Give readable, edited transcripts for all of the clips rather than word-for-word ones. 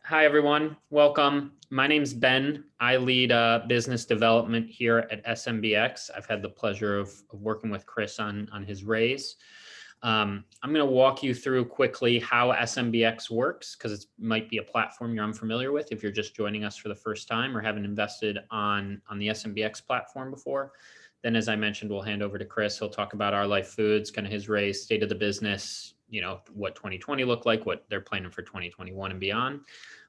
Hi, everyone. Welcome. My name's Ben. I lead business development here at SMBX. I've had the pleasure of working with Chris on his raise. I'm going to walk you through quickly how SMBX works because it might be a platform you're unfamiliar with if you're just joining us for the first time or haven't invested on the SMBX platform before. Then, as I mentioned, we'll hand over to Chris. He'll talk about Our Life Foods, kind of his raise, state of the business, what 2020 looked like, what they're planning for 2021 and beyond.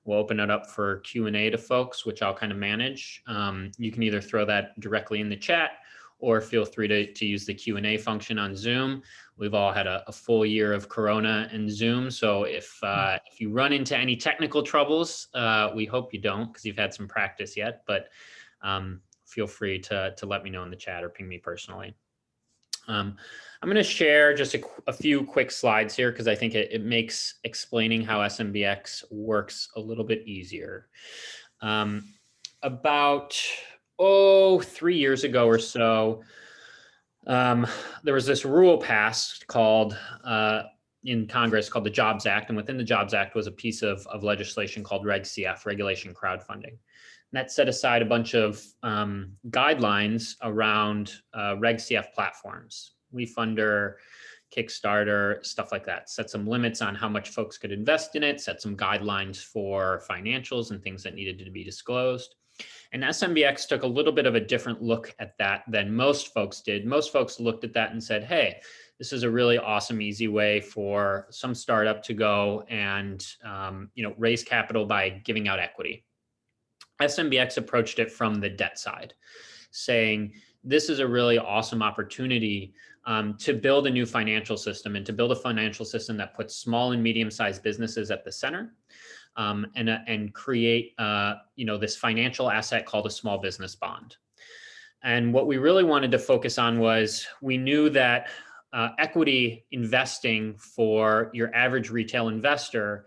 We'll open it up for Q&A to folks, which I'll kind of manage. You can either throw that directly in the chat or feel free to use the Q&A function on Zoom. We've all had a full year of Corona and Zoom. So if you run into any technical troubles, we hope you don't because you've had some practice yet, but feel free to let me know in the chat or ping me personally. I'm going to share just a few quick slides here because I think it makes explaining how SMBX works a little bit easier. About 3 years ago or so, there was this rule passed called in Congress called the Jobs Act, and within the Jobs Act was a piece of legislation called Reg CF, Regulation Crowdfunding. And that set aside a bunch of guidelines around Reg CF platforms, WeFunder, Kickstarter, stuff like that. Set some limits on how much folks could invest in it, set some guidelines for financials and things that needed to be disclosed. And SMBX took a little bit of a different look at that than most folks did. Most folks looked at that and said, hey, this is a really awesome, easy way for some startup to go and raise capital by giving out equity. SMBX approached it from the debt side, saying this is a really awesome opportunity to build a new financial system and to build a financial system that puts small and medium-sized businesses at the center and create this financial asset called a small business bond. And what we really wanted to focus on was we knew that equity investing for your average retail investor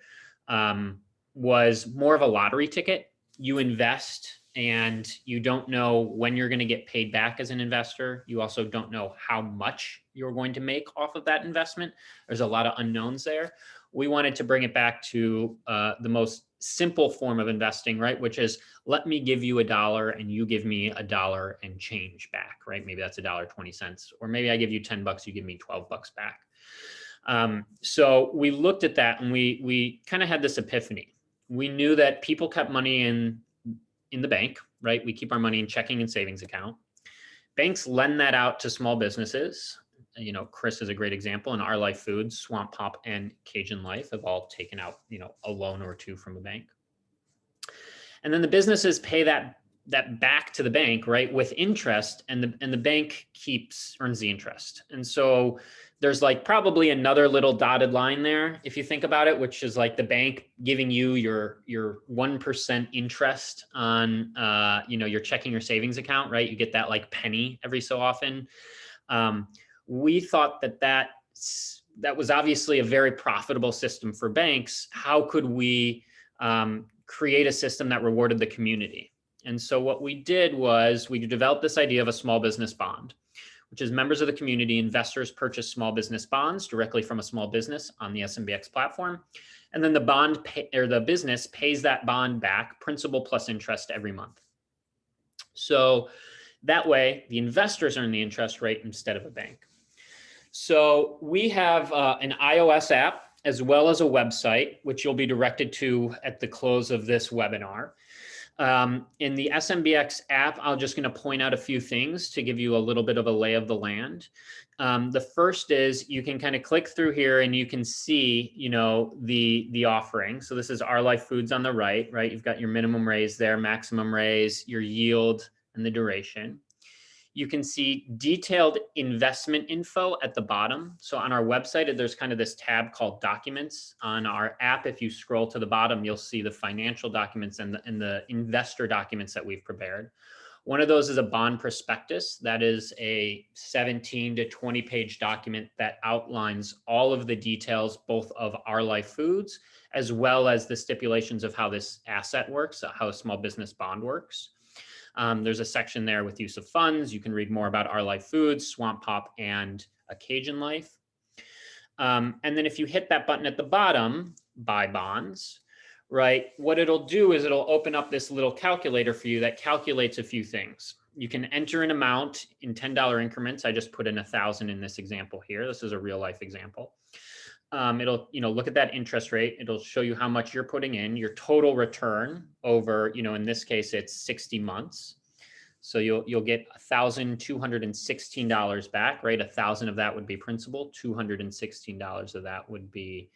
was more of a lottery ticket. You invest and you don't know when you're going to get paid back as an investor. You also don't know how much you're going to make off of that investment. There's a lot of unknowns there. We wanted to bring it back to the most simple form of investing, right? Which is, let me give you $1 and you give me $1 and change back, right? Maybe that's $1.20, or maybe I give you $10, you give me $12 back. So we looked at that and we kind of had this epiphany. We knew that people kept money in the bank, right? We keep our money in checking and savings account. Banks lend that out to small businesses. Chris is a great example, and Our Life Foods, Swamp Pop, and Cajun Life have all taken out, a loan or two from a bank. And then the businesses pay that back to the bank, right, with interest, and the bank earns the interest. And so there's like probably another little dotted line there, if you think about it, which is like the bank giving you your 1% interest on your checking or savings account, right? You get that like penny every so often. We thought that was obviously a very profitable system for banks. How could we create a system that rewarded the community? And so what we did was we developed this idea of a small business bond, which is members of the community, investors purchase small business bonds directly from a small business on the SMBX platform. And then the business pays that bond back, principal plus interest, every month. So that way the investors earn the interest rate instead of a bank. So we have an iOS app as well as a website, which you'll be directed to at the close of this webinar. In the SMBX app, I'm just going to point out a few things to give you a little bit of a lay of the land. The first is you can kind of click through here and you can see, the offering. So this is Our Life Foods on the right? You've got your minimum raise there, maximum raise, your yield, and the duration. You can see detailed investment info at the bottom. So on our website, there's kind of this tab called Documents. On our app, if you scroll to the bottom, you'll see the financial documents and the investor documents that we've prepared. One of those is a bond prospectus. That is a 17 to 20 page document that outlines all of the details, both of Our Life Foods, as well as the stipulations of how this asset works, how a small business bond works. There's a section there with use of funds. You can read more about Our Life Foods, Swamp Pop, and Cajun Life. And then if you hit that button at the bottom, buy bonds, right? What it'll do is it'll open up this little calculator for you that calculates a few things. You can enter an amount in $10 increments. I just put in 1,000 in this example here. This is a real life example. It'll, look at that interest rate. It'll show you how much you're putting in, your total return over, in this case, it's 60 months. So you'll get $1,216 back, right? 1,000 of that would be principal, $216 of that would be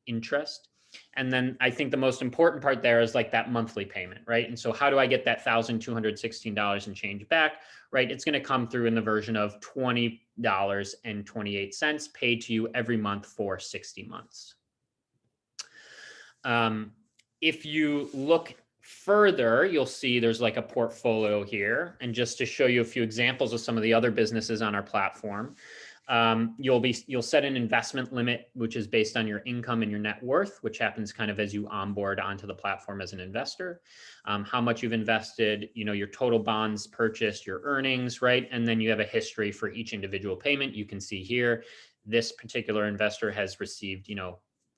interest. And then I think the most important part there is like that monthly payment, right? And so how do I get that $1,216 and change back, right? It's going to come through in the version of $20.28 paid to you every month for 60 months. If you look further, you'll see there's like a portfolio here. And just to show you a few examples of some of the other businesses on our platform, you'll set an investment limit, which is based on your income and your net worth, which happens kind of as you onboard onto the platform as an investor, how much you've invested, your total bonds purchased, your earnings, right? And then you have a history for each individual payment. You can see here, this particular investor has received,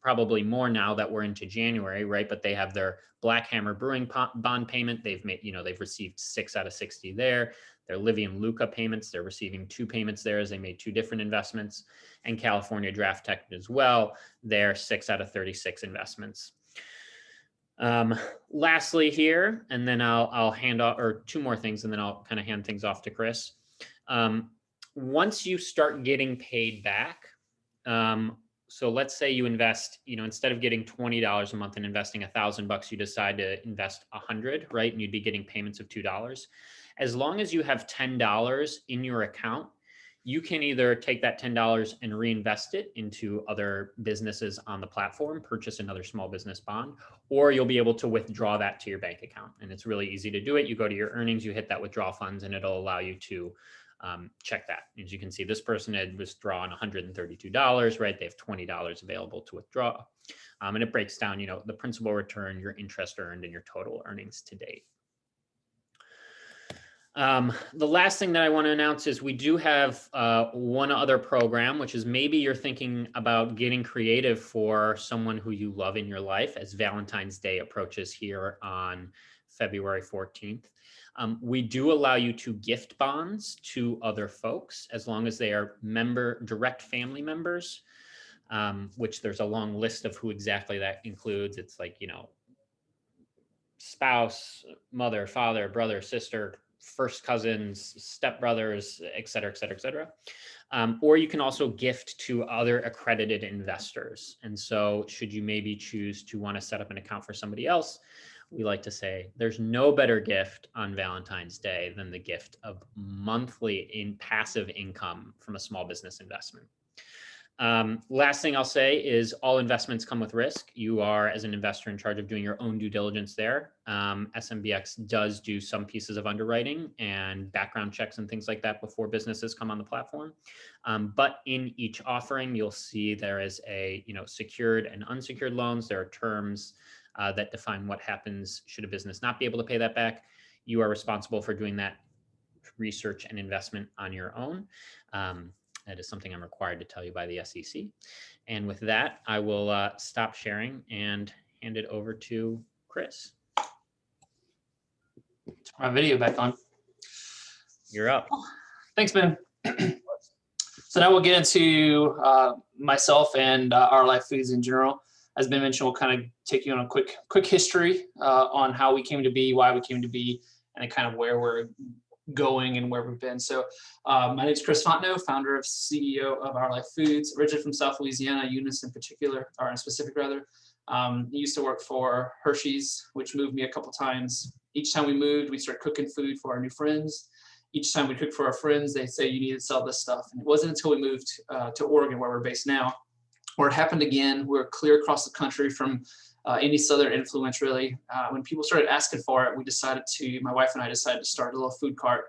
probably more now that we're into January, right? But they have their Black Hammer Brewing bond payment. They've made, they've received 6 out of 60 there. Their Livy and Luca payments, they're receiving 2 payments there as they made 2 different investments. And California Draft Tech as well, they're 6 out of 36 investments. Lastly here, and then I'll hand off, or 2 more things, and then I'll kind of hand things off to Chris. Once you start getting paid back, so let's say you invest, instead of getting $20 a month and investing $1,000, you decide to invest 100, right? And you'd be getting payments of $2. As long as you have $10 in your account, you can either take that $10 and reinvest it into other businesses on the platform, purchase another small business bond, or you'll be able to withdraw that to your bank account. And it's really easy to do it. You go to your earnings, you hit that withdraw funds, and it'll allow you to check that. As you can see, this person had withdrawn $132, right? They have $20 available to withdraw. And it breaks down, the principal return, your interest earned, and your total earnings to date. The last thing that I want to announce is we do have one other program, which is maybe you're thinking about getting creative for someone who you love in your life as Valentine's Day approaches here on February 14th. We do allow you to gift bonds to other folks as long as they are direct family members, which there's a long list of who exactly that includes. It's like, spouse, mother, father, brother, sister, first cousins, stepbrothers, et cetera, et cetera, et cetera. Or you can also gift to other accredited investors. And so should you maybe choose to want to set up an account for somebody else, we like to say there's no better gift on Valentine's Day than the gift of monthly passive income from a small business investment. Last thing I'll say is all investments come with risk. You are, as an investor, in charge of doing your own due diligence there. SMBX does do some pieces of underwriting and background checks and things like that before businesses come on the platform. But in each offering, you'll see there is a, secured and unsecured loans. There are terms that define what happens should a business not be able to pay that back. You are responsible for doing that research and investment on your own. That is something I'm required to tell you by the SEC. And with that, I will stop sharing and hand it over to Chris. Turn my video back on. You're up. Thanks, Ben. So now we'll get into myself and Our Life Foods in general. As Ben mentioned, we'll kind of take you on a quick history on how we came to be, why we came to be, and kind of where we're going and where we've been. So my name is Chris Fontenot, founder of CEO of Our Life Foods, originally from South Louisiana, Eunice in particular, or in specific rather. Used to work for Hershey's, which moved me a couple times. Each time we moved, we started cooking food for our new friends. Each time we cooked for our friends, they say, you need to sell this stuff. And it wasn't until we moved to Oregon, where we're based now, where it happened again. We're clear across the country from any Southern influence, really. When people started asking for it, my wife and I decided to start a little food cart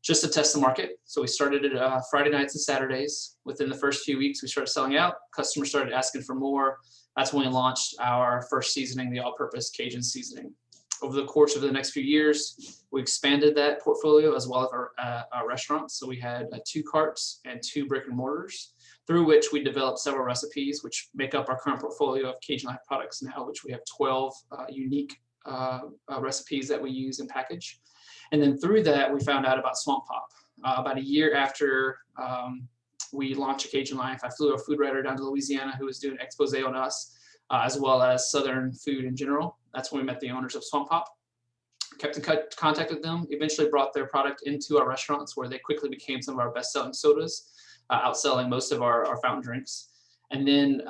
just to test the market. So we started it Friday nights and Saturdays. Within the first few weeks, we started selling out. Customers started asking for more. That's when we launched our first seasoning, the all-purpose Cajun seasoning. Over the course of the next few years, we expanded that portfolio as well as our restaurants. So we had 2 carts and 2 brick and mortars. through which we developed several recipes, which make up our current portfolio of Cajun Life products now, which we have 12 unique recipes that we use and package. And then through that, we found out about Swamp Pop. About a year after we launched Cajun Life, I flew a food writer down to Louisiana who was doing an expose on us, as well as Southern food in general. That's when we met the owners of Swamp Pop. Kept in contact with them, eventually brought their product into our restaurants where they quickly became some of our best-selling sodas, outselling most of our fountain drinks. And then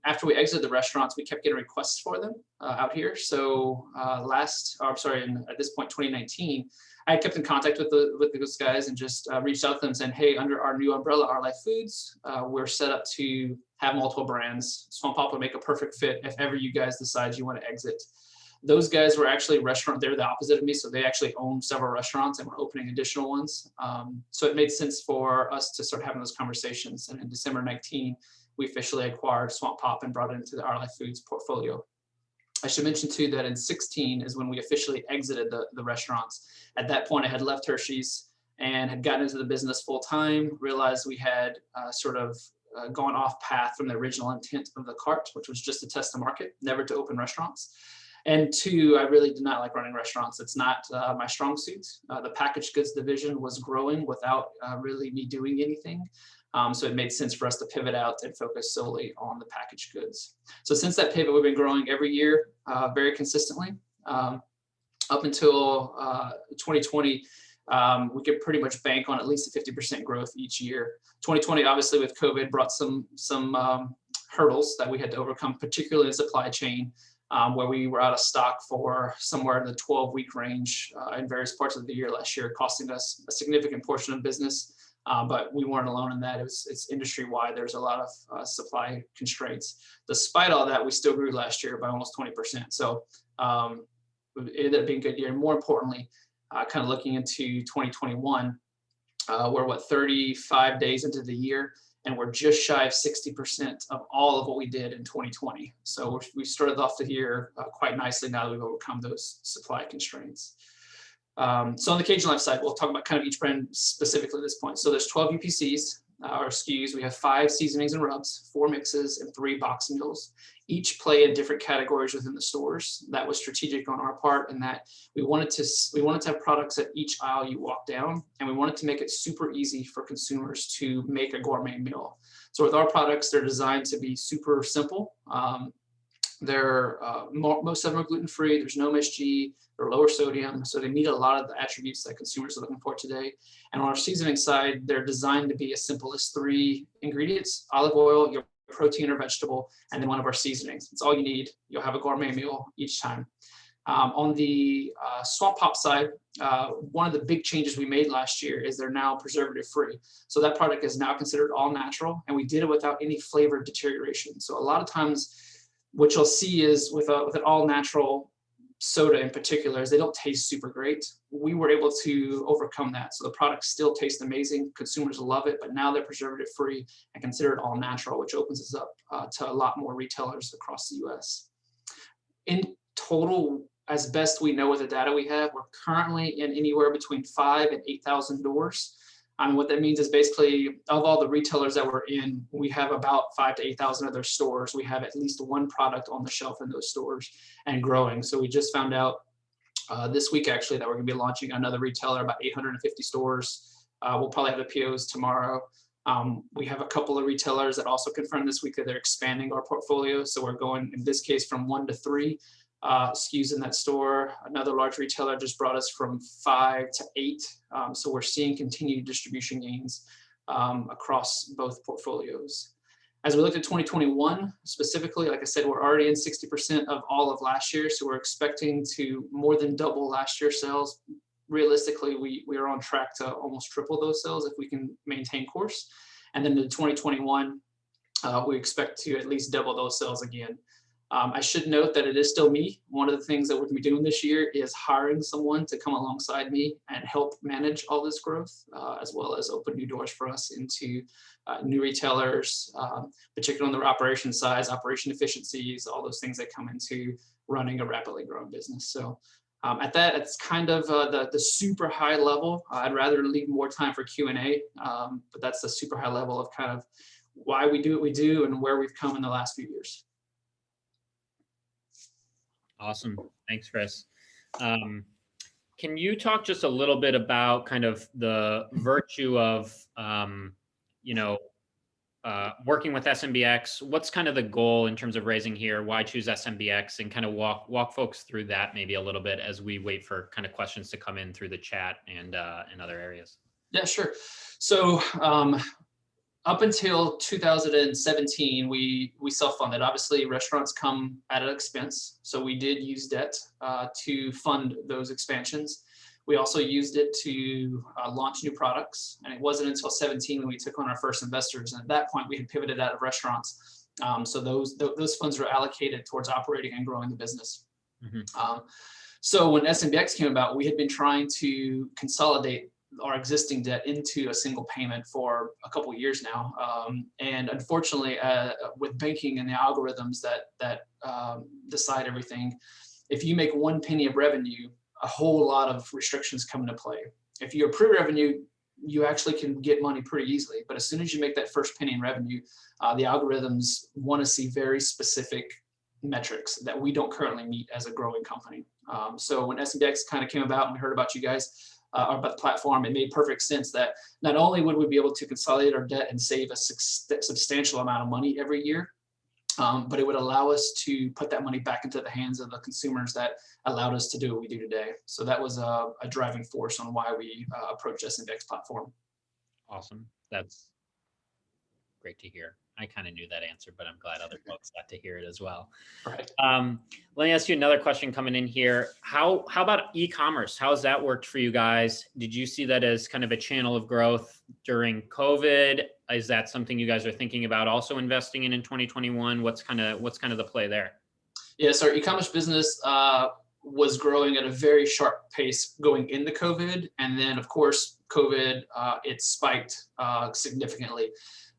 after we exited the restaurants, we kept getting requests for them out here. So at this point, 2019, I kept in contact with those guys and just reached out to them saying, hey, under our new umbrella, Our Life Foods, we're set up to have multiple brands. Swamp Pop would make a perfect fit if ever you guys decide you want to exit. Those guys were actually they're the opposite of me. So they actually own several restaurants and we're opening additional ones. So it made sense for us to start having those conversations. And in December 19, we officially acquired Swamp Pop and brought it into the Our Life Foods portfolio. I should mention too that in 16 is when we officially exited the restaurants. At that point, I had left Hershey's and had gotten into the business full time, realized we had gone off path from the original intent of the cart, which was just to test the market, never to open restaurants. And two, I really did not like running restaurants. It's not my strong suit. The packaged goods division was growing without really me doing anything. So it made sense for us to pivot out and focus solely on the packaged goods. So since that pivot, we've been growing every year very consistently. Up until 2020, we could pretty much bank on at least a 50% growth each year. 2020, obviously with COVID, brought some hurdles that we had to overcome, particularly in supply chain, where we were out of stock for somewhere in the 12-week range in various parts of the year last year, costing us a significant portion of business. But we weren't alone in that. It's industry-wide. There's a lot of supply constraints. Despite all that, we still grew last year by almost 20%. So it ended up being a good year. And more importantly, kind of looking into 2021, we're 35 days into the year, and we're just shy of 60% of all of what we did in 2020. So we started off the year quite nicely now that we've overcome those supply constraints. So on the Cajun Life side, we'll talk about kind of each brand specifically at this point. So there's 12 UPCs, our SKUs. We have 5 seasonings and rubs, 4 mixes, and 3 box meals. Each play in different categories within the stores. That was strategic on our part, in that we wanted to have products at each aisle you walk down, and we wanted to make it super easy for consumers to make a gourmet meal. So with our products, they're designed to be super simple. Most of them are gluten-free. There's no MSG. They're lower sodium, so they meet a lot of the attributes that consumers are looking for today. And on our seasoning side, they're designed to be as simple as 3 ingredients: olive oil, your protein or vegetable, and then one of our seasonings. It's all you need. You'll have a gourmet meal each time. On the Swamp Pop side, one of the big changes we made last year is they're now preservative-free. So that product is now considered all natural, and we did it without any flavor deterioration. So a lot of times, what you'll see is with an all natural soda in particular, is they don't taste super great. We were able to overcome that. So the products still taste amazing. Consumers love it, but now they're preservative free and considered all natural, which opens us up to a lot more retailers across the US. In total, as best we know with the data we have, we're currently in anywhere between 5,000 and 8,000 doors. What that means is basically, of all the retailers that we're in, we have about 5,000 to 8,000 of their stores. We have at least one product on the shelf in those stores and growing. So we just found out this week actually that we're going to be launching another retailer, about 850 stores. We'll probably have the POs tomorrow. We have a couple of retailers that also confirmed this week that they're expanding our portfolio. So we're going, in this case, from 1 to 3 SKUs in that store. Another large retailer just brought us from 5 to 8. So we're seeing continued distribution gains across both portfolios. As we look at 2021 specifically, like I said, we're already in 60% of all of last year. So we're expecting to more than double last year's sales. Realistically, we are on track to almost triple those sales if we can maintain course. And then in 2021, we expect to at least double those sales again. I should note that it is still me. One of the things that we're going to be doing this year is hiring someone to come alongside me and help manage all this growth, as well as open new doors for us into new retailers, particularly on the operation side, operation efficiencies, all those things that come into running a rapidly growing business. So at that, it's kind of the super high level. I'd rather leave more time for Q&A, but that's the super high level of kind of why we do what we do and where we've come in the last few years. Awesome. Thanks, Chris. Can you talk just a little bit about kind of the virtue of, working with SMBX? What's kind of the goal in terms of raising here? Why choose SMBX? And kind of walk folks through that maybe a little bit as we wait for kind of questions to come in through the chat and other areas. Yeah, sure. So up until 2017, we self-funded. Obviously, restaurants come at an expense, so we did use debt to fund those expansions. We also used it to launch new products, and it wasn't until 17 when we took on our first investors. And at that point, we had pivoted out of restaurants, so those funds were allocated towards operating and growing the business. Mm-hmm. So when SMBX came about, we had been trying to consolidate our existing debt into a single payment for a couple of years now. And unfortunately, with banking and the algorithms that decide everything, if you make 1 penny of revenue, a whole lot of restrictions come into play. If you're pre-revenue, you actually can get money pretty easily. But as soon as you make that first penny in revenue, the algorithms want to see very specific metrics that we don't currently meet as a growing company. So when SMBX kind of came about and we heard about you guys, about the platform, it made perfect sense that not only would we be able to consolidate our debt and save a substantial amount of money every year, but it would allow us to put that money back into the hands of the consumers that allowed us to do what we do today. So that was a driving force on why we approached SMBX platform. Awesome. That's great to hear. I kind of knew that answer, but I'm glad other folks got to hear it as well. Right. Let me ask you another question coming in here. How about e-commerce? How has that worked for you guys? Did you see that as kind of a channel of growth during COVID? Is that something you guys are thinking about also investing in 2021? What's kind of the play there? Yes, our e-commerce business was growing at a very sharp pace going into COVID. And then of course, COVID, it spiked significantly.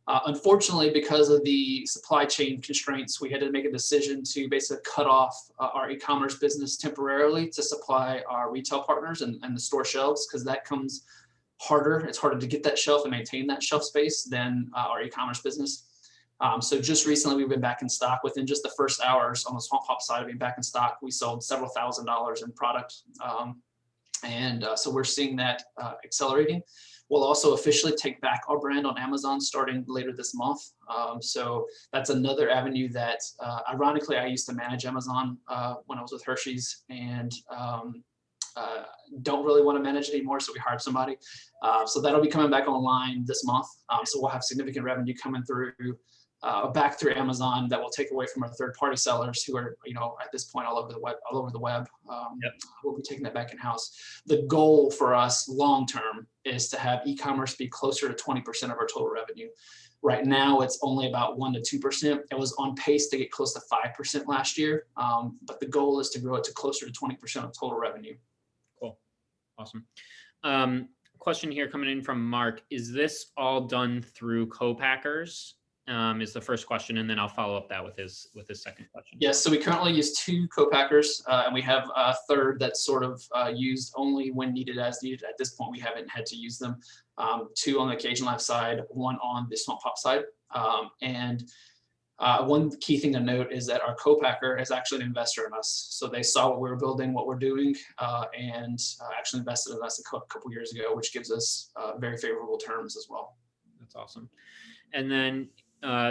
Unfortunately, because of the supply chain constraints, we had to make a decision to basically cut off our e-commerce business temporarily to supply our retail partners and the store shelves, because that comes harder. It's harder to get that shelf and maintain that shelf space than our e-commerce business. So just recently, we've been back in stock. Within just the first hours on the Swamp Hop side of being back in stock, we sold several $1,000s in product. So we're seeing that accelerating. We'll also officially take back our brand on Amazon starting later this month. So that's another avenue that, ironically, I used to manage Amazon when I was with Hershey's, and don't really want to manage it anymore. So we hired somebody. So that'll be coming back online this month. So we'll have significant revenue coming through back through Amazon that will take away from our third-party sellers who are, at this point all over the web. Yep. We'll be taking that back in-house. The goal for us long-term is to have e-commerce be closer to 20% of our total revenue. Right now, it's only about 1% to 2%. It was on pace to get close to 5% last year, but the goal is to grow it to closer to 20% of total revenue. Cool, awesome. Question here coming in from Mark: is this all done through co-packers? Is the first question, and then I'll follow up that with his second question. Yes, so we currently use 2 co-packers, and we have a third that's sort of used only when needed as needed. At this point, we haven't had to use them. 2 on the Cajun Life side, 1 on the Swamp Hop side. One key thing to note is that our co-packer is actually an investor in us. So they saw what we were building, what we're doing, and actually invested in us a couple years ago, which gives us very favorable terms as well. That's awesome. And then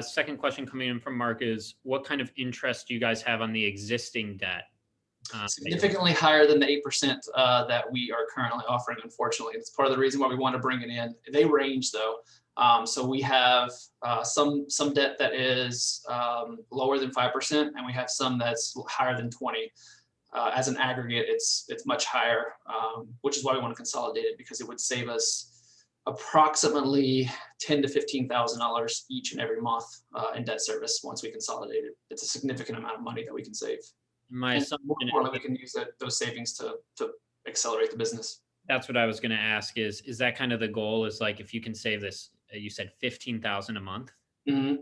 second question coming in from Mark is, what kind of interest do you guys have on the existing debt? Significantly higher than the 8% that we are currently offering, unfortunately. It's part of the reason why we want to bring it in. They range though. So we have some debt that is lower than 5%, and we have some that's higher than 20%. As an aggregate, it's much higher, which is why we want to consolidate it, because it would save us approximately $10,000 to $15,000 each and every month in debt service once we consolidate it. It's a significant amount of money that we can save. My assumption is we can use those savings to accelerate the business. That's what I was going to ask. Is that kind of the goal? Is like, if you can save this, you said $15,000 a month. Mm-hmm.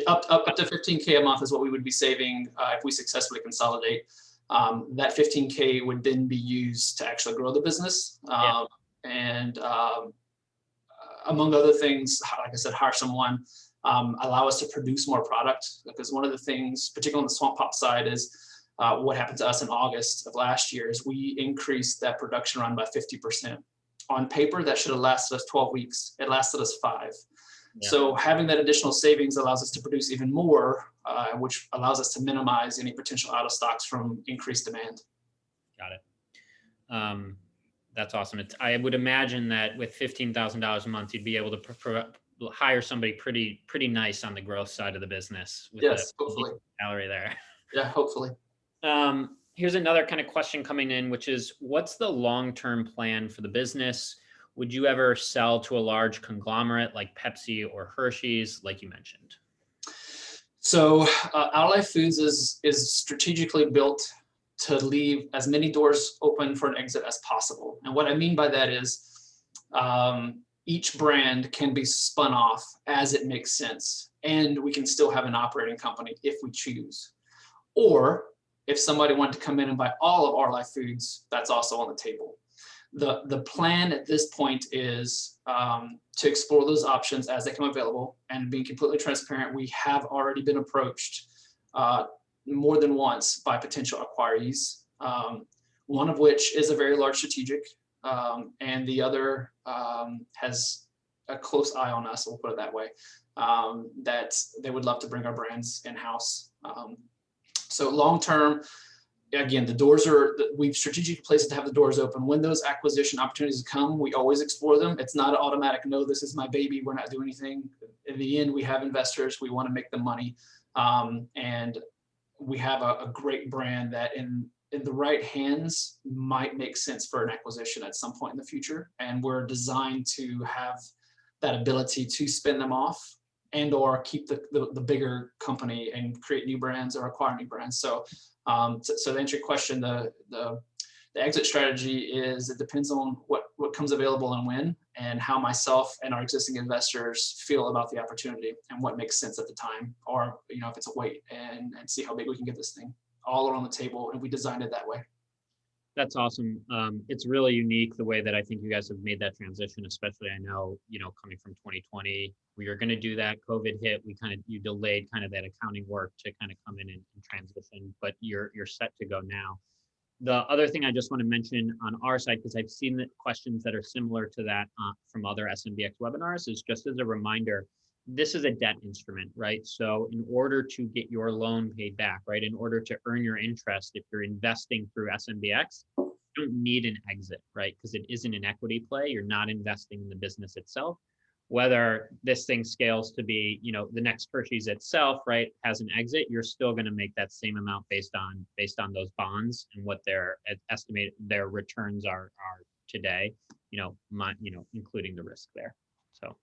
Up to $15K a month is what we would be saving if we successfully consolidate. That $15K would then be used to actually grow the business. And among other things, like I said, hire someone. allow us to produce more product. Because one of the things, particularly on the Swamp Pop side, is what happened to us in August of last year is we increased that production run by 50%. On paper, that should have lasted us 12 weeks. It lasted us 5. Yeah. So having that additional savings allows us to produce even more, which allows us to minimize any potential out of stocks from increased demand. Got it. That's awesome. I would imagine that with $15,000 a month, you'd be able to hire somebody pretty nice on the growth side of the business. With Yes, a hopefully. salary there. Yeah, hopefully. Here's another kind of question coming in, which is, what's the long-term plan for the business? Would you ever sell to a large conglomerate like Pepsi or Hershey's, like you mentioned? So Our Life Foods is strategically built to leave as many doors open for an exit as possible. And what I mean by that is each brand can be spun off as it makes sense, and we can still have an operating company if we choose. Or if somebody wanted to come in and buy all of Our Life Foods, that's also on the table. The plan at this point is to explore those options as they come available. And being completely transparent, we have already been approached more than once by potential acquirees, one of which is a very large strategic, and the other has a close eye on us, we'll put it that way, that they would love to bring our brands in-house. So long-term, again, we've strategically placed to have the doors open. When those acquisition opportunities come, we always explore them. It's not an automatic, no, this is my baby, we're not doing anything. In the end, we have investors, we want to make them money. And we have a great brand that in the right hands might make sense for an acquisition at some point in the future. And we're designed to have that ability to spin them off and or keep the bigger company and create new brands or acquire new brands. So to answer your question, the exit strategy is it depends on what comes available and when, and how myself and our existing investors feel about the opportunity and what makes sense at the time, or if it's a wait and see how big we can get this thing. All are on the table, and we designed it that way. That's awesome. It's really unique the way that I think you guys have made that transition, especially I know, coming from 2020, we were going to do that. COVID hit, you delayed kind of that accounting work to kind of come in and transition, but you're set to go now. The other thing I just want to mention on our side, because I've seen the questions that are similar to that from other SMBX webinars, is just as a reminder, this is a debt instrument, right? So in order to get your loan paid back, right, in order to earn your interest, if you're investing through SMBX, you don't need an exit, right? Because it isn't an equity play. You're not investing in the business itself. Whether this thing scales to be, the next Hershey's itself, right, has an exit, you're still going to make that same amount based on those bonds and what their estimated their returns are today, including the risk there. So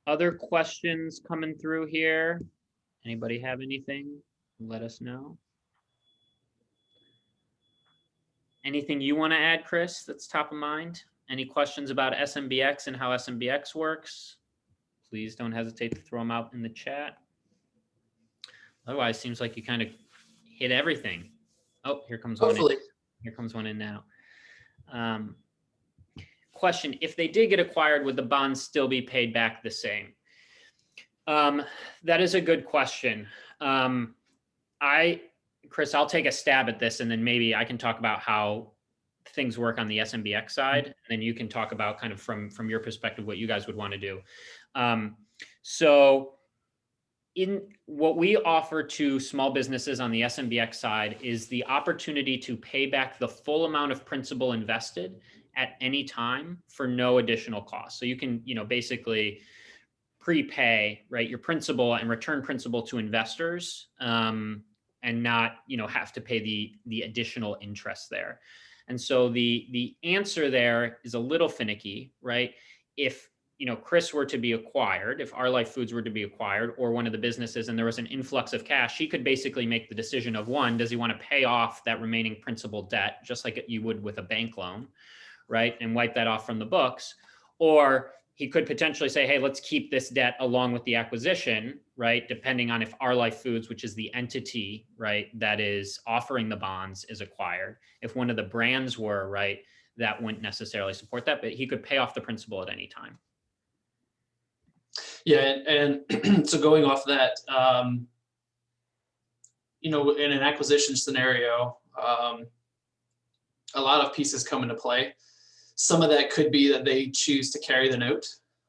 other questions coming through here? Anybody have anything? Let us know. Anything you want to add, Chris, that's top of mind? Any questions about SMBX and how SMBX works? Please don't hesitate to throw them out in the chat. Otherwise, seems like you kind of hit everything. Oh, here comes one in. Here comes one in now. Question, if they did get acquired, would the bonds still be paid back the same? That is a good question. Chris, I'll take a stab at this, and then maybe I can talk about how things work on the SMBX side, and then you can talk about kind of from your perspective what you guys would want to do. So in what we offer to small businesses on the SMBX side is the opportunity to pay back the full amount of principal invested at any time for no additional cost. So you can, basically prepay, right, your principal and return principal to investors, and not, have to pay the additional interest there. And so the answer there is a little finicky, right? If Chris were to be acquired, if Our Life Foods were to be acquired, or one of the businesses, and there was an influx of cash, he could basically make the decision of, one, does he want to pay off that remaining principal debt, just like you would with a bank loan, right, and wipe that off from the books? Or he could potentially say, hey, let's keep this debt along with the acquisition, right, depending on if Our Life Foods, which is the entity, right, that is offering the bonds, is acquired. If one of the brands were, right, that wouldn't necessarily support that, but he could pay off the principal at any time. Yeah, and so going off that, in an acquisition scenario, a lot of pieces come into play. Some of that could be that they choose to carry the note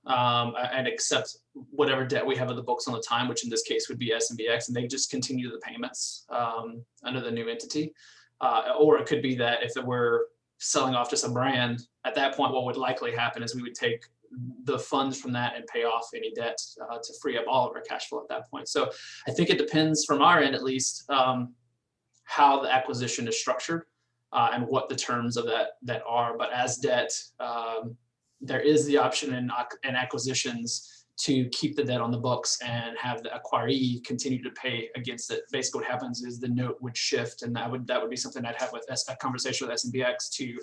and accept whatever debt we have of the books on the time, which in this case would be SMBX, and they just continue the payments under the new entity. Or it could be that if we're selling off just a brand, at that point, what would likely happen is we would take the funds from that and pay off any debt to free up all of our cash flow at that point. So I think it depends from our end, at least, how the acquisition is structured and what the terms of that are. But as debt, there is the option in acquisitions to keep the debt on the books and have the acquiree continue to pay against it. Basically, what happens is the note would shift, and that would be something I'd have with a conversation with SMBX to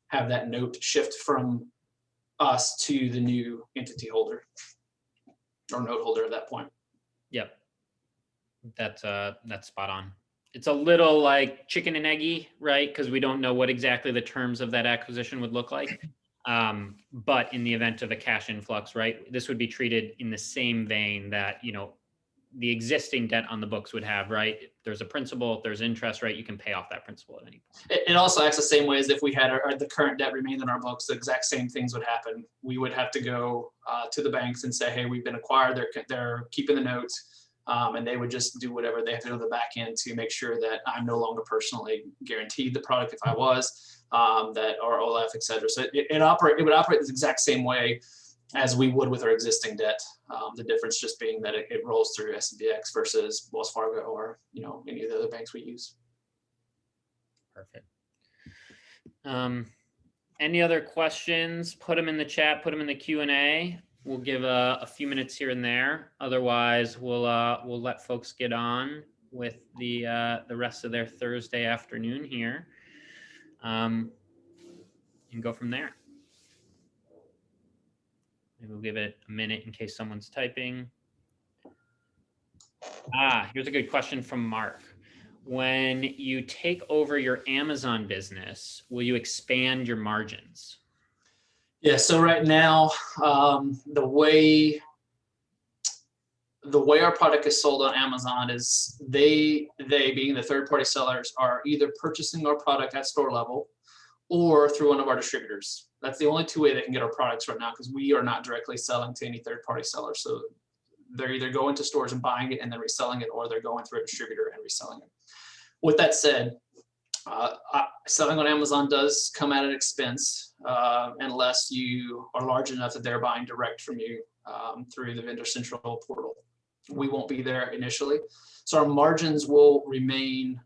have that note shift from us to the new entity holder or note holder at that point. Yep, that's spot on. It's a little like chicken and eggy, right? Because we don't know what exactly the terms of that acquisition would look like. But in the event of a cash influx, right, this would be treated in the same vein that, the existing debt on the books would have, right? If there's a principal, if there's interest, right, you can pay off that principal at any point. It also acts the same way as if we had the current debt remained in our books, the exact same things would happen. We would have to go to the banks and say, hey, we've been acquired, they're keeping the notes, and they would just do whatever they have to do on the back end to make sure that I'm no longer personally guaranteed the product if I was, that or OLF, et cetera. So it would operate the exact same way as we would with our existing debt. The difference just being that it rolls through SMBX versus Wells Fargo or any of the other banks we use. Perfect. Any other questions? Put them in the chat. Put them in the Q&A. We'll give a few minutes here and there. Otherwise, we'll let folks get on with the rest of their Thursday afternoon here, and go from there. Maybe we'll give it a minute in case someone's typing. Here's a good question from Mark. When you take over your Amazon business, will you expand your margins? Yeah, so right now, the way our product is sold on Amazon is they being the third-party sellers are either purchasing our product at store level or through one of our distributors. That's the only two ways they can get our products right now, because we are not directly selling to any third-party sellers. So they're either going to stores and buying it and then reselling it, or they're going through a distributor and reselling it. With that said, selling on Amazon does come at an expense unless you are large enough that they're buying direct from you through the Vendor Central portal. We won't be there initially. So our margins will remain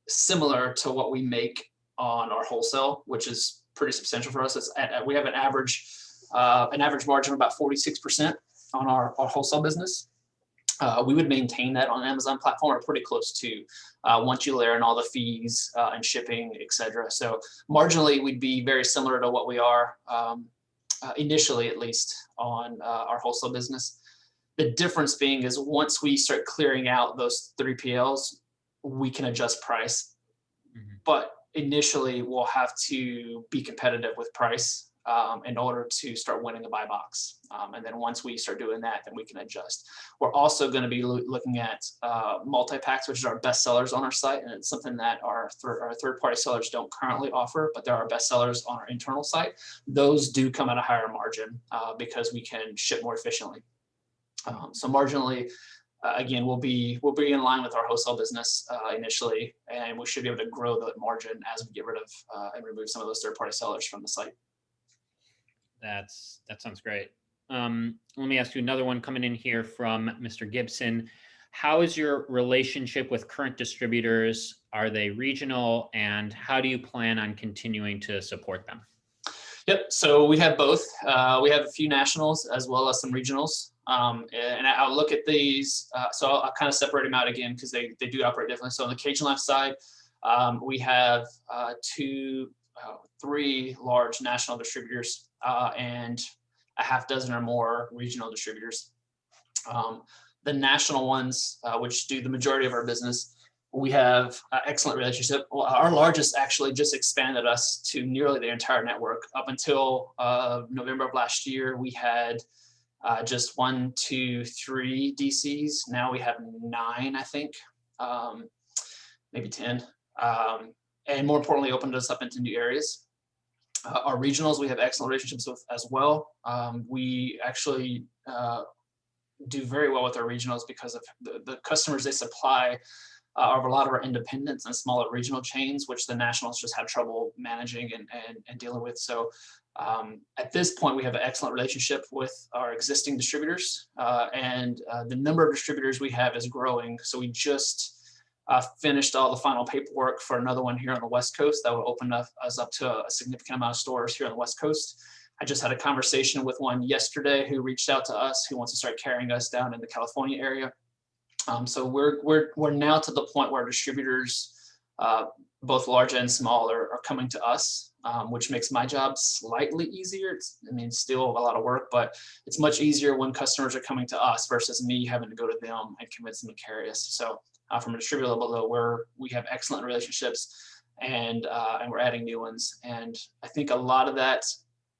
similar to what we make on our wholesale, which is pretty substantial for us. We have an average margin of about 46% on our wholesale business. We would maintain that on Amazon platform, or pretty close to, once you layer in all the fees and shipping, et cetera. So marginally, we'd be very similar to what we are initially, at least, on our wholesale business. The difference being is once we start clearing out those 3PLs, we can adjust price. Mm-hmm. But initially, we'll have to be competitive with price in order to start winning the buy box. And then once we start doing that, then we can adjust. We're also going to be looking at multi-packs, which is our best sellers on our site. And it's something that our third-party sellers don't currently offer, but they're our best sellers on our internal site. Those do come at a higher margin because we can ship more efficiently. So marginally, again, we'll be in line with our wholesale business initially, and we should be able to grow the margin as we get rid of and remove some of those third-party sellers from the site. That sounds great. Let me ask you another one coming in here from Mr. Gibson. How is your relationship with current distributors? Are they regional, and how do you plan on continuing to support them? Yep. So we have both. We have a few nationals as well as some regionals. And I'll look at these. So I'll kind of separate them out again because they do operate differently. So on the Cajun Life side, we have three large national distributors and a half dozen or more regional distributors. The national ones, which do the majority of our business, we have an excellent relationship. Well, our largest actually just expanded us to nearly the entire network. Up until November of last year, we had just 1, 2, 3 DCs. Now we have 9, I think, maybe 10. And more importantly, opened us up into new areas. Our regionals, we have excellent relationships with as well. We actually do very well with our regionals because of the customers they supply are a lot of our independents and smaller regional chains, which the nationals just have trouble managing and dealing with. So at this point, we have an excellent relationship with our existing distributors, and the number of distributors we have is growing. So we just finished all the final paperwork for another one here on the West Coast that will open us up to a significant amount of stores here on the West Coast. I just had a conversation with one yesterday who reached out to us, who wants to start carrying us down in the California area. So we're now to the point where distributors, both large and small, are coming to us, which makes my job slightly easier. Still a lot of work, but it's much easier when customers are coming to us versus me having to go to them and convince them to carry us. So from a distributor level, though, we have excellent relationships, and we're adding new ones. And I think a lot of that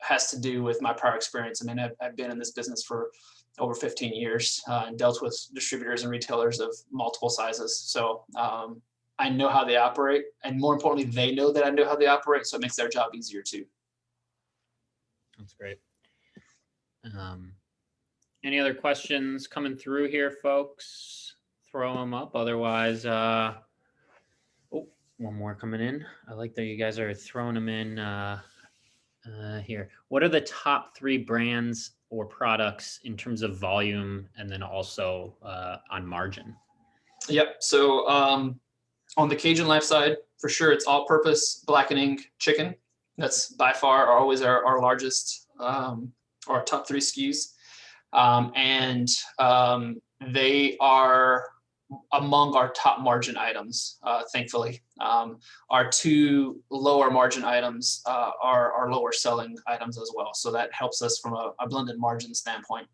has to do with my prior experience. I've been in this business for over 15 years and dealt with distributors and retailers of multiple sizes. So I know how they operate, and more importantly, they know that I know how they operate. So it makes their job easier too. That's great. Any other questions coming through here, folks? Throw them up. Otherwise, one more coming in. I like that you guys are throwing them in here. What are the top 3 brands or products in terms of volume, and then also on margin? Yep. So on the Cajun Life side, for sure, it's all-purpose blackening chicken. That's by far always our largest, our top 3 SKUs. They are among our top margin items, thankfully. Our 2 lower margin items are lower selling items as well. So that helps us from a blended margin standpoint.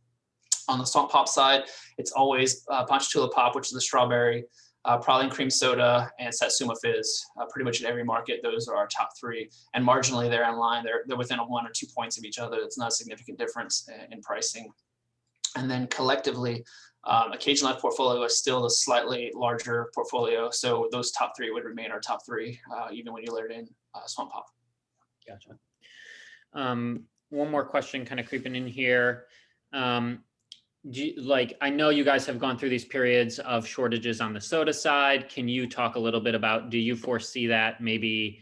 On the Swamp Pop side, it's always Ponchatoula Pop, which is the strawberry, Praline Cream Soda, and Satsuma Fizz. Pretty much in every market, those are our top 3. And marginally, they're in line. They're within 1 or 2 points of each other. It's not a significant difference in pricing. And then collectively, a Cajun Life portfolio is still a slightly larger portfolio. So those top 3 would remain our top 3, even when you layered in Swamp Pop. Gotcha. One more question kind of creeping in here. I know you guys have gone through these periods of shortages on the soda side. Can you talk a little bit about, do you foresee that? Maybe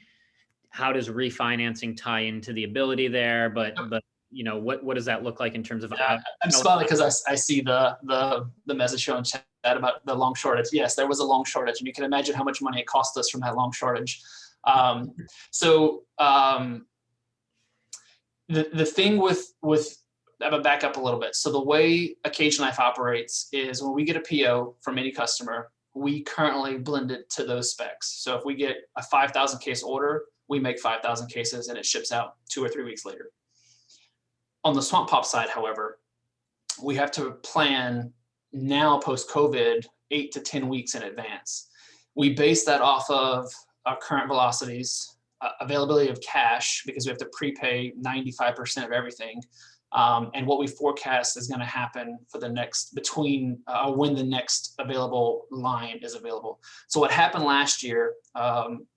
how does refinancing tie into the ability there? But what does that look like in terms of? I'm smiling because I see the message show in chat about the long shortage. Yes, there was a long shortage, and you can imagine how much money it cost us from that long shortage. The thing with I'm gonna back up a little bit. So the way a Cajun Life operates is when we get a PO from any customer, we currently blend it to those specs. So if we get a 5,000 case order, we make 5,000 cases and it ships out 2 or 3 weeks later. On the Swamp Pop side, however, we have to plan now post-COVID 8 to 10 weeks in advance. We base that off of our current velocities, availability of cash, because we have to prepay 95% of everything, and what we forecast is going to happen for the next when the next available line is available. So what happened last year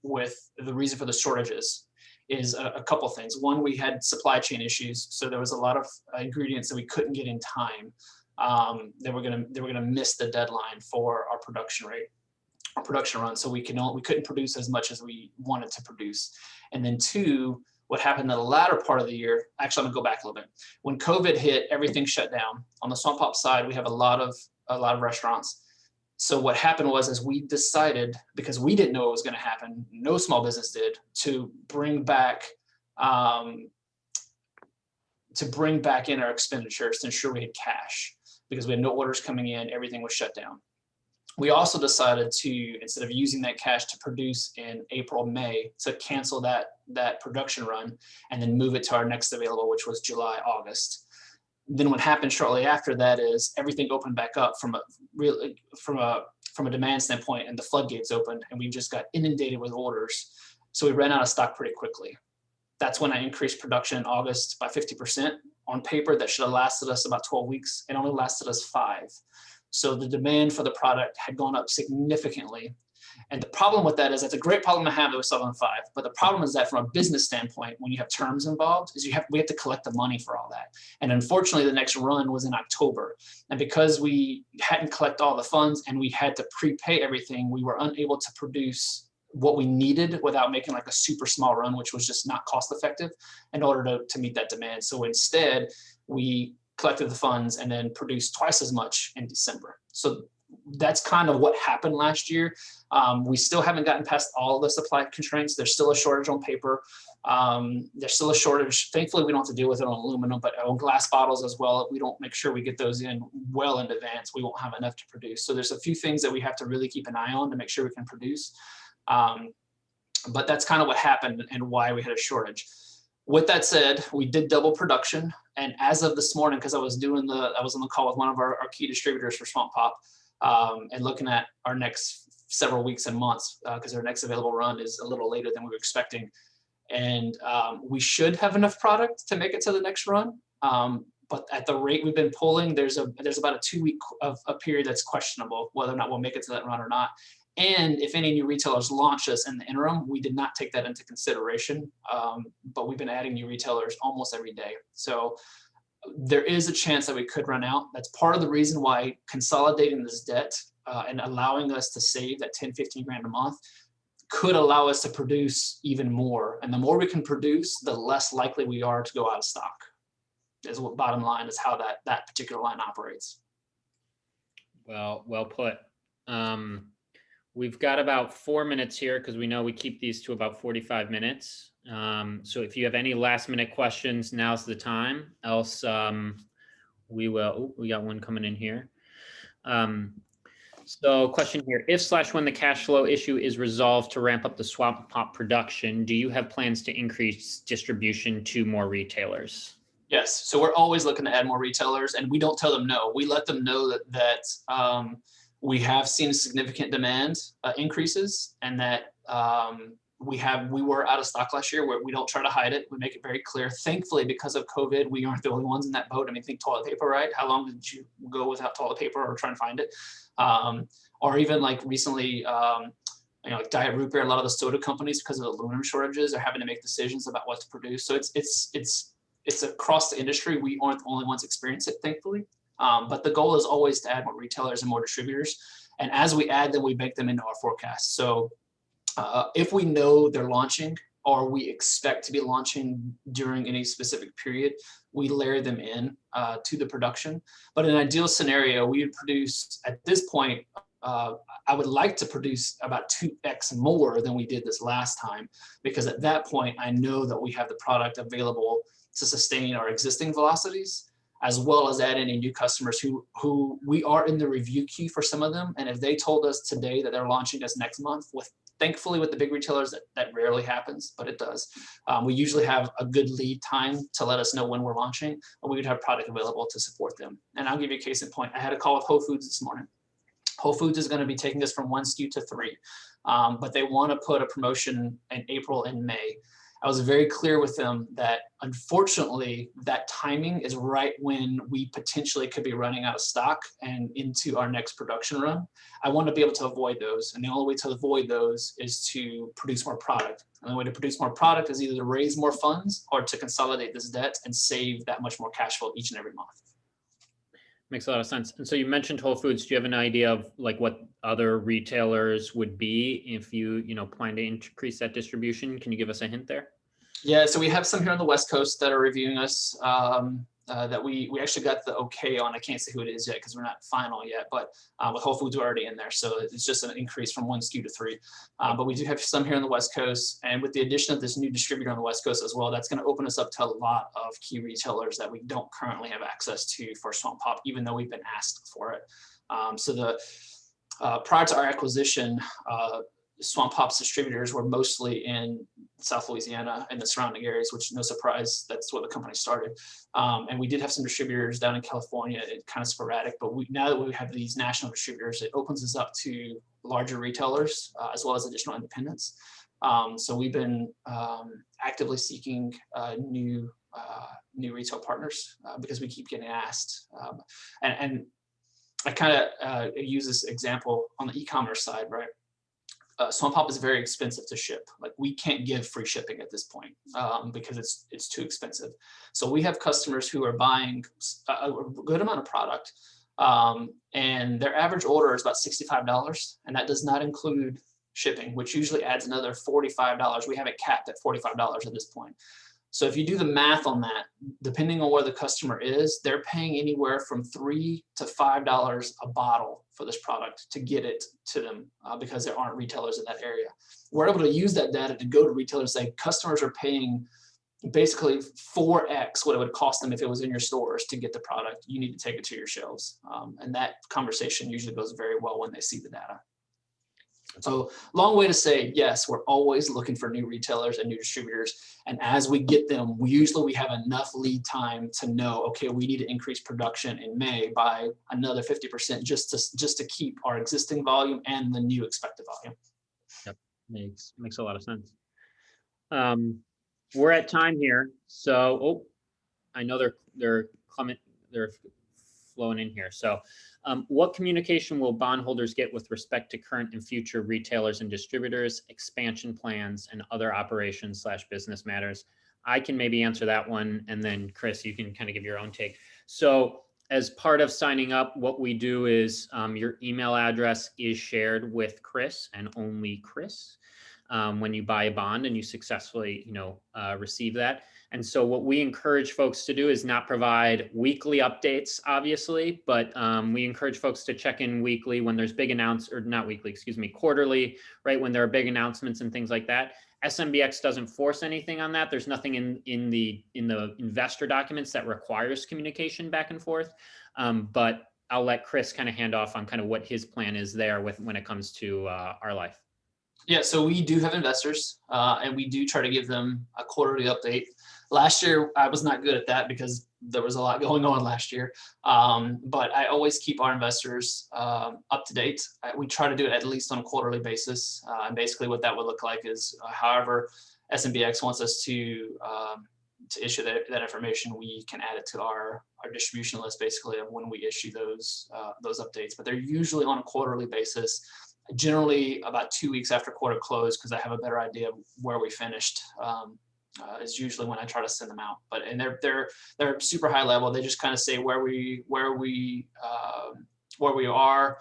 with the reason for the shortages is a couple things. One, we had supply chain issues, so there was a lot of ingredients that we couldn't get in time. They were gonna miss the deadline for our production run, so we couldn't produce as much as we wanted to produce. And then 2, what happened in the latter part of the year, actually, I'm gonna go back a little bit. When COVID hit, everything shut down. On the Swamp Pop side, we have a lot of restaurants. So what happened was we decided, because we didn't know what was gonna happen, no small business did, to bring back in our expenditures to ensure we had cash, because we had no orders coming in, everything was shut down. We also decided to, instead of using that cash to produce in April, May, to cancel that production run and then move it to our next available, which was July, August. Then what happened shortly after that is everything opened back up from a demand standpoint, and the floodgates opened, and we just got inundated with orders. So we ran out of stock pretty quickly. That's when I increased production in August by 50%, On paper, that should have lasted us about 12 weeks. It only lasted us 5. So the demand for the product had gone up significantly. And the problem with that is that's a great problem to have that we sell on 5. But the problem is that from a business standpoint, when you have terms involved, is we have to collect the money for all that. And unfortunately, the next run was in October. And because we hadn't collected all the funds and we had to prepay everything, we were unable to produce what we needed without making like a super small run, which was just not cost effective in order to meet that demand. So instead, we collected the funds and then produced twice as much in December. So that's kind of what happened last year. We still haven't gotten past all the supply constraints. There's still a shortage on paper. There's still a shortage. Thankfully, we don't have to deal with it on aluminum, but on glass bottles as well. If we don't make sure we get those in well in advance, we won't have enough to produce. So there's a few things that we have to really keep an eye on to make sure we can produce. But that's kind of what happened and why we had a shortage. With that said, we did double production. And as of this morning, because I was on the call with one of our key distributors for Swamp Pop, and looking at our next several weeks and months, because our next available run is a little later than we were expecting. And we should have enough product to make it to the next run. But at the rate we've been pulling, there's about a 2-week of a period that's questionable whether or not we'll make it to that run or not. And if any new retailers launch us in the interim, we did not take that into consideration. But we've been adding new retailers almost every day. So there is a chance that we could run out. That's part of the reason why consolidating this debt and allowing us to save that 10, 15 grand a month could allow us to produce even more. And the more we can produce, the less likely we are to go out of stock. Is what bottom line is how that particular line operates. Well put. We've got about 4 minutes here because we know we keep these to about 45 minutes. So if you have any last minute questions, now's the time. Else, we got one coming in here. So question here, if/when the cash flow issue is resolved to ramp up the Swamp Pop production, do you have plans to increase distribution to more retailers? Yes. So we're always looking to add more retailers, and we don't tell them no. We let them know that we have seen significant demand increases, and that we were out of stock last year. We don't try to hide it. We make it very clear. Thankfully, because of COVID, we aren't the only ones in that boat. I mean, think toilet paper, right? How long did you go without toilet paper or try and find it? Or even like recently, like Diet Root Beer, a lot of the soda companies, because of aluminum shortages, are having to make decisions about what to produce. So it's across the industry. We aren't the only ones experiencing it, thankfully. But the goal is always to add more retailers and more distributors. And as we add them, we bake them into our forecast. So if we know they're launching or we expect to be launching during any specific period, we layer them in to the production. But in an ideal scenario, we would produce at this point, I would like to produce about 2x more than we did this last time, because at that point, I know that we have the product available to sustain our existing velocities, as well as add any new customers who we are in the review queue for some of them. And if they told us today that they're launching us next month, thankfully with the big retailers, that rarely happens, but it does. We usually have a good lead time to let us know when we're launching, and we would have product available to support them. And I'll give you a case in point. I had a call with Whole Foods this morning. Whole Foods is going to be taking us from 1 SKU to 3, but they want to put a promotion in April and May. I was very clear with them that unfortunately that timing is right when we potentially could be running out of stock and into our next production run. I want to be able to avoid those. And the only way to avoid those is to produce more product. And the way to produce more product is either to raise more funds or to consolidate this debt and save that much more cash flow each and every month. Makes a lot of sense. And so you mentioned Whole Foods. Do you have an idea of like what other retailers would be if you plan to increase that distribution? Can you give us a hint there? Yeah, so we have some here on the West Coast that are reviewing us that we actually got the okay on. I can't say who it is yet because we're not final yet, but with Whole Foods, we're already in there. So it's just an increase from 1 SKU to 3. But we do have some here on the West Coast. And with the addition of this new distributor on the West Coast as well, that's going to open us up to a lot of key retailers that we don't currently have access to for Swamp Pop, even though we've been asked for it. So prior to our acquisition, Swamp Pop's distributors were mostly in South Louisiana and the surrounding areas, which no surprise, that's where the company started. And we did have some distributors down in California, kind of sporadic, but now that we have these national distributors, it opens us up to larger retailers as well as additional independents. So we've been actively seeking new retail partners because we keep getting asked. And I kind of use this example on the e-commerce side, right? Swamp Hop is very expensive to ship. Like, we can't give free shipping at this point because it's too expensive. So we have customers who are buying a good amount of product, and their average order is about $65, and that does not include shipping, which usually adds another $45. We have it capped at $45 at this point. So if you do the math on that, depending on where the customer is, they're paying anywhere from $3 to $5 a bottle for this product to get it to them because there aren't retailers in that area. We're able to use that data to go to retailers and say customers are paying basically 4x what it would cost them if it was in your stores to get the product. You need to take it to your shelves. And that conversation usually goes very well when they see the data. So long way to say, yes, we're always looking for new retailers and new distributors. And as we get them, we have enough lead time to know, okay, we need to increase production in May by another 50% just to keep our existing volume and the new expected volume. Yep, makes a lot of sense. We're at time here, so I know they're flowing in here. So what communication will bondholders get with respect to current and future retailers and distributors, expansion plans, and other operations / business matters? I can maybe answer that one, and then Chris, you can kind of give your own take. So as part of signing up, what we do is your email address is shared with Chris and only Chris when you buy a bond and you successfully, receive that. And so what we encourage folks to do is not provide weekly updates, obviously, but we encourage folks to check in weekly when there's big quarterly, right? When there are big announcements and things like that. SMBX doesn't force anything on that. There's nothing in the investor documents that requires communication back and forth. But I'll let Chris kind of hand off on kind of what his plan is there when it comes to our life. Yeah, so we do have investors, and we do try to give them a quarterly update. Last year, I was not good at that because there was a lot going on last year. But I always keep our investors up to date. We try to do it at least on a quarterly basis. And basically what that would look like is however SMBX wants us to issue that information, we can add it to our distribution list basically of when we issue those updates. But they're usually on a quarterly basis. Generally about 2 weeks after quarter close, because I have a better idea of where we finished, is usually when I try to send them out. But and they're super high level. They just kind of say where we are,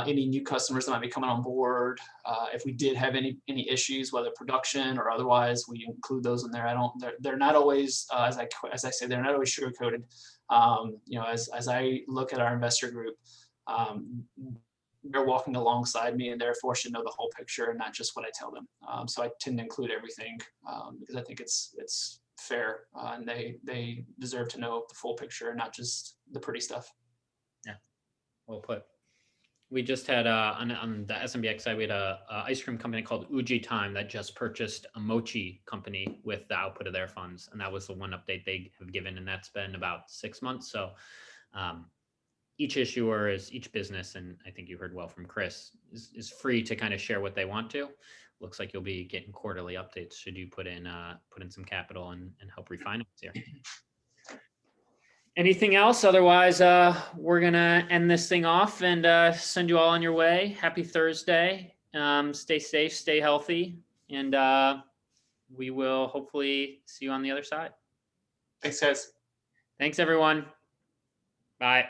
any new customers that might be coming on board. If we did have any issues, whether production or otherwise, we include those in there. They're not always as I say, they're not always sugar coated. As I look at our investor group, they're walking alongside me and therefore should know the whole picture and not just what I tell them. So I tend to include everything because I think it's fair and they deserve to know the full picture and not just the pretty stuff. Yeah, well put. We just had on the SMBX side, we had a ice cream company called Uji Time that just purchased a mochi company with the output of their funds. And that was the one update they have given. And that's been about 6 months. So each issuer each business, and I think you heard well from Chris, is free to kind of share what they want to. Looks like you'll be getting quarterly updates should you put in some capital and help refinance here. Anything else? Otherwise, we're gonna end this thing off and send you all on your way. Happy Thursday. Stay safe, stay healthy, and we will hopefully see you on the other side. Thanks, guys. Thanks, everyone. Bye.